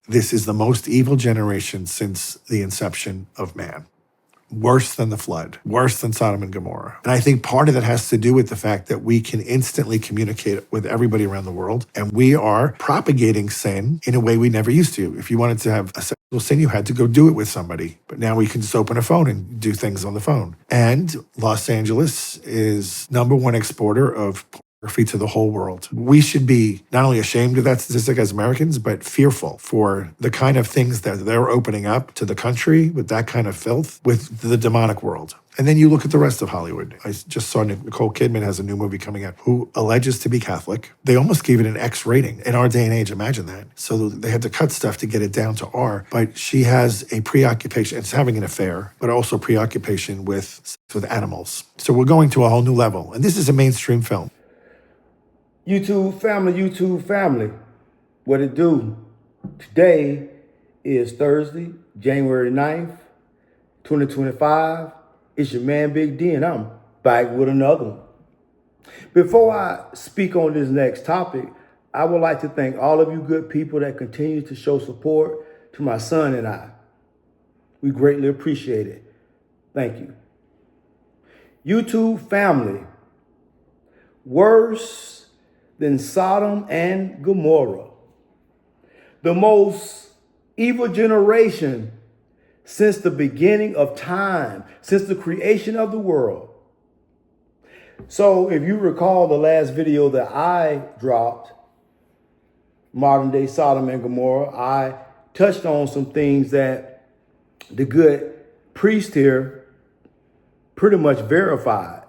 This is the most evil generation since the inception of man. Worse than the flood, worse than Sodom and Gomorrah. And I think part of that has to do with the fact that we can instantly communicate with everybody around the world, and we are propagating sin in a way we never used to. If you wanted to have a sexual sin, you had to go do it with somebody. But now we can just open a phone and do things on the phone. And Los Angeles is #1 exporter of pornography to the whole world. We should be not only ashamed of that statistic as Americans, but fearful for the kind of things that they're opening up to the country with that kind of filth with the demonic world. And then you look at the rest of Hollywood. I just saw Nicole Kidman has a new movie coming out who alleges to be Catholic. They almost gave it an X rating. In our day and age, imagine that. So they had to cut stuff to get it down to R. But she has a preoccupation. It's having an affair, but also preoccupation with animals. So we're going to a whole new level. And this is a mainstream film. YouTube family, what it do? Today is Thursday, January 9th, 2025. It's your man, Big D, and I'm back with another one. Before I speak on this next topic, I would like to thank all of you good people that continue to show support to my son and I. We greatly appreciate it. Thank you. YouTube family, worse than Sodom and Gomorrah. The most evil generation since the beginning of time, since the creation of the world. So if you recall the last video that I dropped, modern day Sodom and Gomorrah, I touched on some things that the good priest here pretty much verified.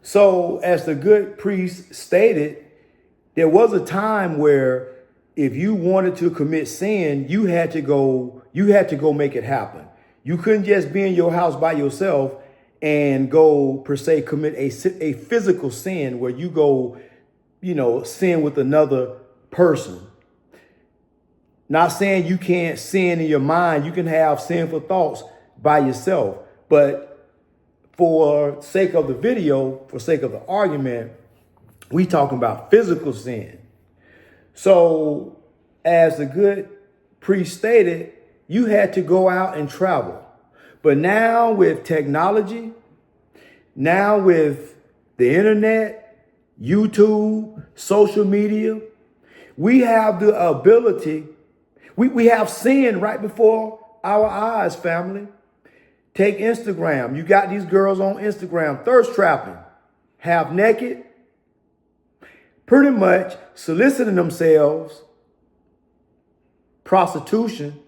So as the good priest stated, there was a time where if you wanted to commit sin, you had to go make it happen. You couldn't just be in your house by yourself and go per se commit a physical sin where you go, sin with another person. Not saying you can't sin in your mind. You can have sinful thoughts by yourself, but for sake of the video, for sake of the argument, we talking about physical sin. So as the good priest stated, you had to go out and travel. But now with technology, now with the internet, YouTube, social media, we have the ability, we have sin right before our eyes, family. Take Instagram. You got these girls on Instagram, thirst trapping, half naked, pretty much soliciting themselves, prostitution.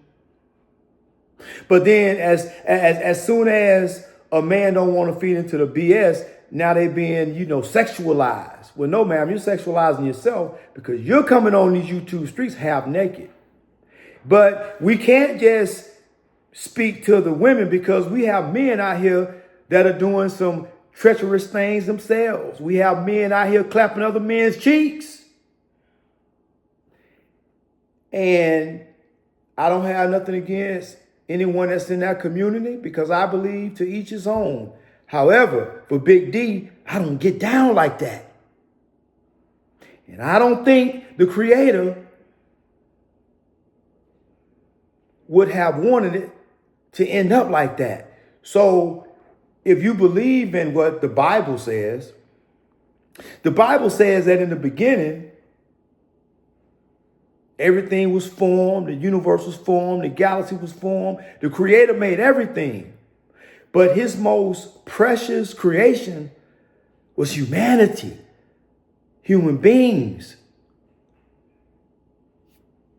But then as soon as a man don't want to feed into the BS, now they being, sexualized. Well, no, ma'am, you're sexualizing yourself because you're coming on these YouTube streets half naked. But we can't just speak to the women because we have men out here that are doing some treacherous things themselves. We have men out here clapping other men's cheeks. And I don't have nothing against anyone that's in that community because I believe to each his own. However, for Big D, I don't get down like that. And I don't think the Creator would have wanted it to end up like that. So if you believe in what the Bible says that in the beginning, everything was formed, the universe was formed, the galaxy was formed, the Creator made everything. But his most precious creation was humanity, human beings.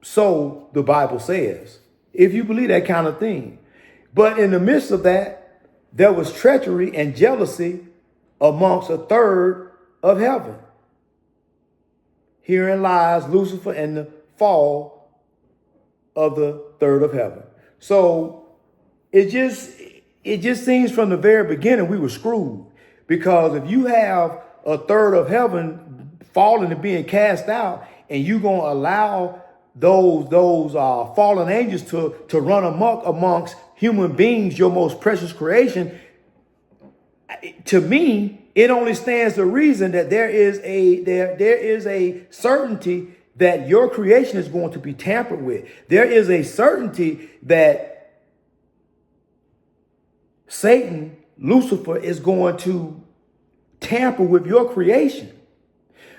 So the Bible says, if you believe that kind of thing. But in the midst of that, there was treachery and jealousy amongst a third of heaven. Herein lies Lucifer and the fall of the third of heaven. So it just seems from the very beginning we were screwed. Because if you have a third of heaven falling and being cast out, and you're going to allow those fallen angels to run amok amongst human beings, your most precious creation, to me, it only stands to reason that there is a certainty that your creation is going to be tampered with. There is a certainty that Satan, Lucifer, is going to tamper with your creation.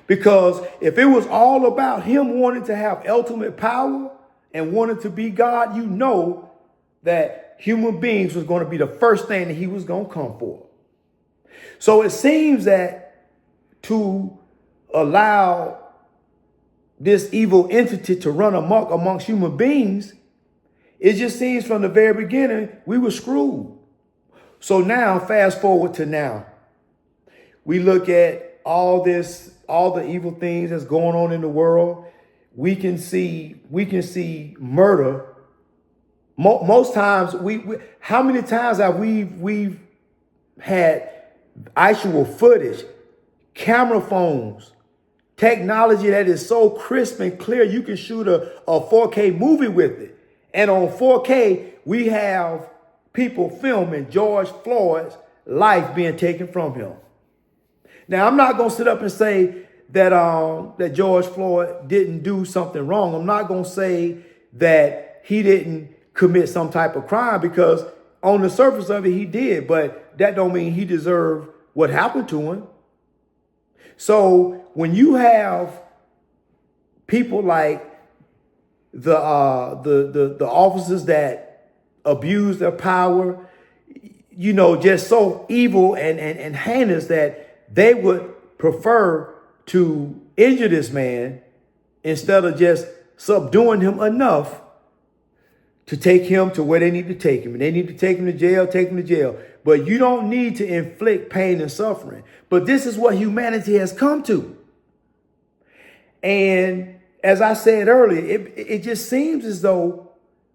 Because if it was all about him wanting to have ultimate power and wanting to be God, you know that human beings was going to be the first thing that he was going to come for. So it seems that to allow this evil entity to run amok amongst human beings, it just seems from the very beginning we were screwed. So now, fast forward to now, we look at all the evil things that's going on in the world. We can see murder. Most times, how many times have we've had actual footage, camera phones, technology that is so crisp and clear you can shoot a 4K movie with it. And on 4K, we have people filming George Floyd's life being taken from him. Now, I'm not going to sit up and say that that George Floyd didn't do something wrong. I'm not going to say that he didn't commit some type of crime, because on the surface of it, he did. But that don't mean he deserved what happened to him. So when you have people like the officers that abuse their power, you know, just so evil and heinous that they would prefer to injure this man instead of just subduing him enough to take him to where they need to take him. And they need to take him to jail, take him to jail. But you don't need to inflict pain and suffering. But this is what humanity has come to. And as I said earlier, it just seems as though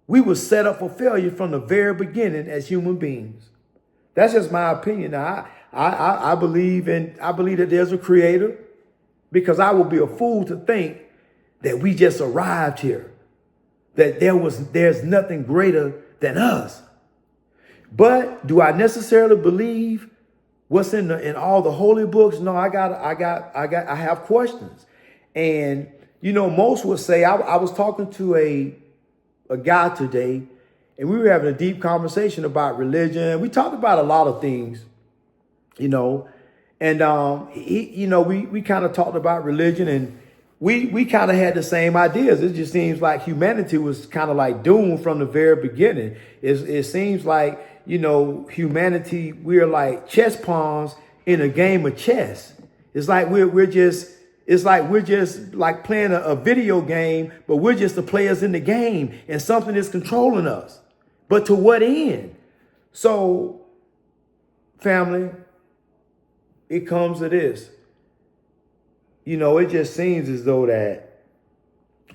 we were set up for failure from the very beginning as human beings. That's just my opinion. Now, I believe that there's a creator, because I would be a fool to think that we just arrived here, that there's nothing greater than us. But do I necessarily believe what's in all the holy books? No, I have questions. And you know, most would say, I was talking to a guy today, and we were having a deep conversation about religion. We talked about a lot of things, you know, and we kind of talked about religion, and we kind of had the same ideas. It just seems like humanity was kind of like doomed from the very beginning. It seems like, you know, humanity, we're like chess pawns in a game of chess. It's like we're just like playing a video game, but we're just the players in the game, and something is controlling us. But to what end? So, family, it comes to this. You know, it just seems as though that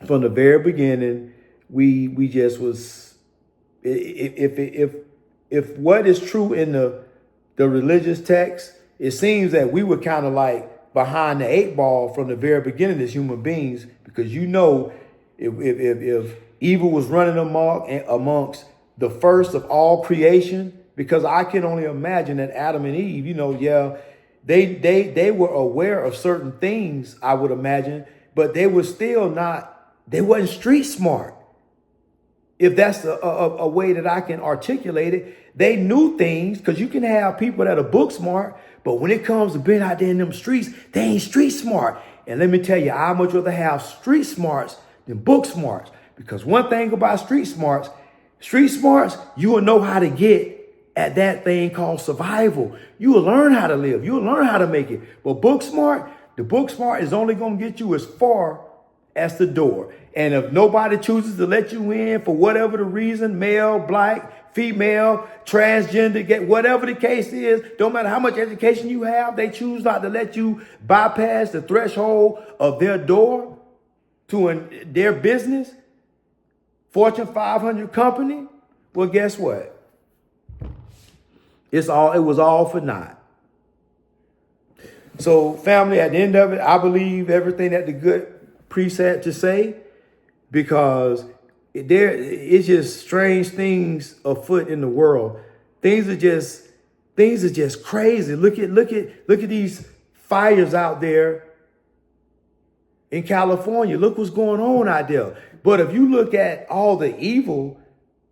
from the very beginning, we just was, if what is true in the religious text, it seems that we were kind of like behind the 8 ball from the very beginning as human beings, because you know, if evil was running amongst the first of all creation, because I can only imagine that Adam and Eve, you know, yeah, they were aware of certain things, I would imagine, but they were still they wasn't street smart. If that's a way that I can articulate it. They knew things, because you can have people that are book smart, but when it comes to being out there in them streets, they ain't street smart. And let me tell you, I much rather have street smarts than book smarts, because one thing about street smarts, you will know how to get at that thing called survival. You will learn how to live. You will learn how to make it. But the book smart is only going to get you as far as the door. And if nobody chooses to let you in for whatever the reason, male, black, female, transgender, whatever the case is, don't matter how much education you have, they choose not to let you bypass the threshold of their door to their business, Fortune 500 company. Well, guess what? It was all for naught. So, family, at the end of it, I believe everything that the good priest had to say, because it's just strange things afoot in the world. Things are just crazy. Look at these fires out there in California. Look what's going on out there. But if you look at all the evil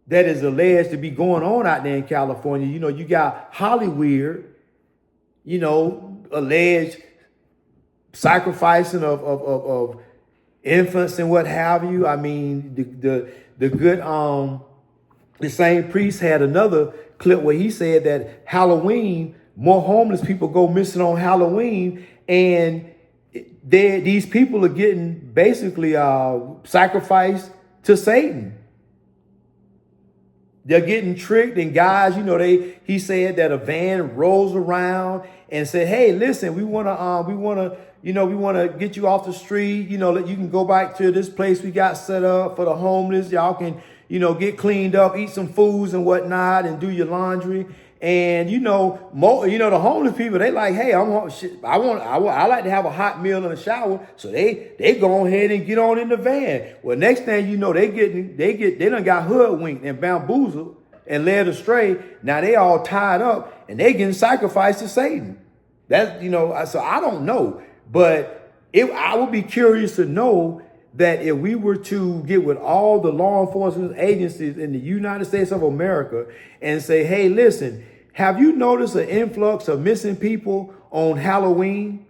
that is alleged to be going on out there in California, you got Hollywood, alleged sacrificing of infants and what have you. I mean, the good the same priest had another clip where he said that Halloween, more homeless people go missing on Halloween, and these people are getting basically sacrificed to Satan. They're getting tricked, and guys, he said that a van rolls around and said, "Hey, listen, we want to get you off the street. That you can go back to this place we got set up for the homeless. Y'all can, get cleaned up, eat some foods and whatnot, and do your laundry." And the homeless people, they like, "Hey, I like to have a hot meal in the shower." So they go ahead and get on in the van. Well, next thing you know, they done got hoodwinked and bamboozled and led astray. Now they all tied up and they getting sacrificed to Satan. That's so I don't know, but I would be curious to know that if we were to get with all the law enforcement agencies in the United States of America and say, "Hey, listen, have you noticed an influx of missing people on Halloween?"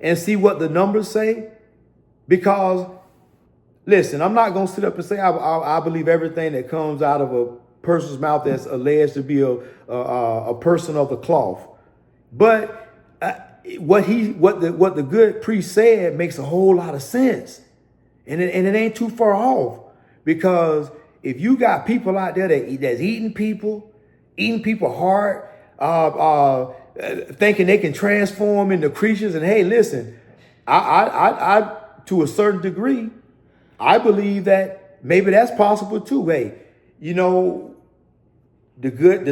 and see what the numbers say? Because, listen, I'm not going to sit up and say I believe everything that comes out of a person's mouth that's alleged to be a person of the cloth. But what the good priest said makes a whole lot of sense. And it ain't too far off, because if you got people out there that's eating people heart, thinking they can transform into creatures. And hey, listen, I to a certain degree, I believe that maybe that's possible too. Hey, the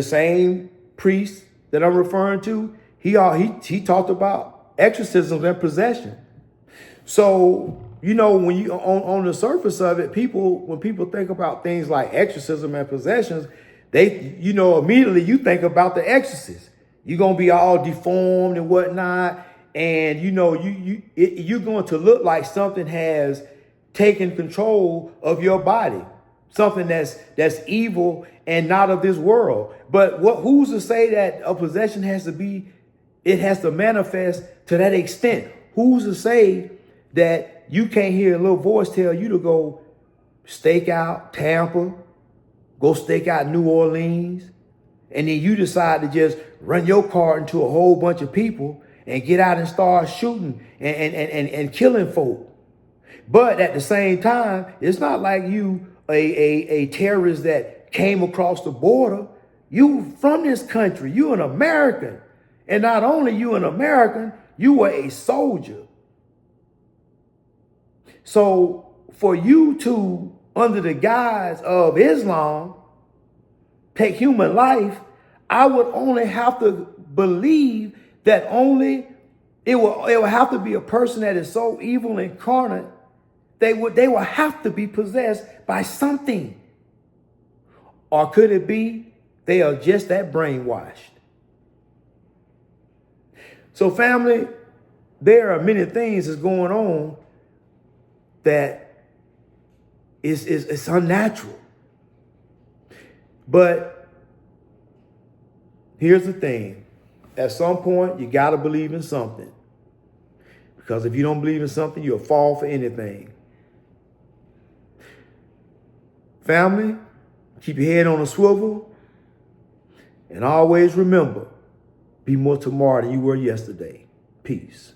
same priest that I'm referring to, he talked about exorcisms and possession. So, when you on the surface of it, when people think about things like exorcism and possessions, they, immediately you think about the exorcist. You're going to be all deformed and whatnot. And, you're going to look like something has taken control of your body. Something that's evil and not of this world. But who's to say that a possession has to manifest to that extent? Who's to say that you can't hear a little voice tell you to go stake out Tampa, go stake out New Orleans, and then you decide to just run your car into a whole bunch of people and get out and start shooting and killing folk? But at the same time, it's not like you a terrorist that came across the border. You from this country, you an American. And not only you an American, you were a soldier. So for you to, under the guise of Islam, take human life, I would only have to believe that it will have to be a person that is so evil incarnate. They will have to be possessed by something. Or could it be they are just that brainwashed? So family, there are many things that's going on that is unnatural. But here's the thing. At some point, you got to believe in something. Because if you don't believe in something, you'll fall for anything. Family, keep your head on a swivel. And always remember, be more tomorrow than you were yesterday. Peace.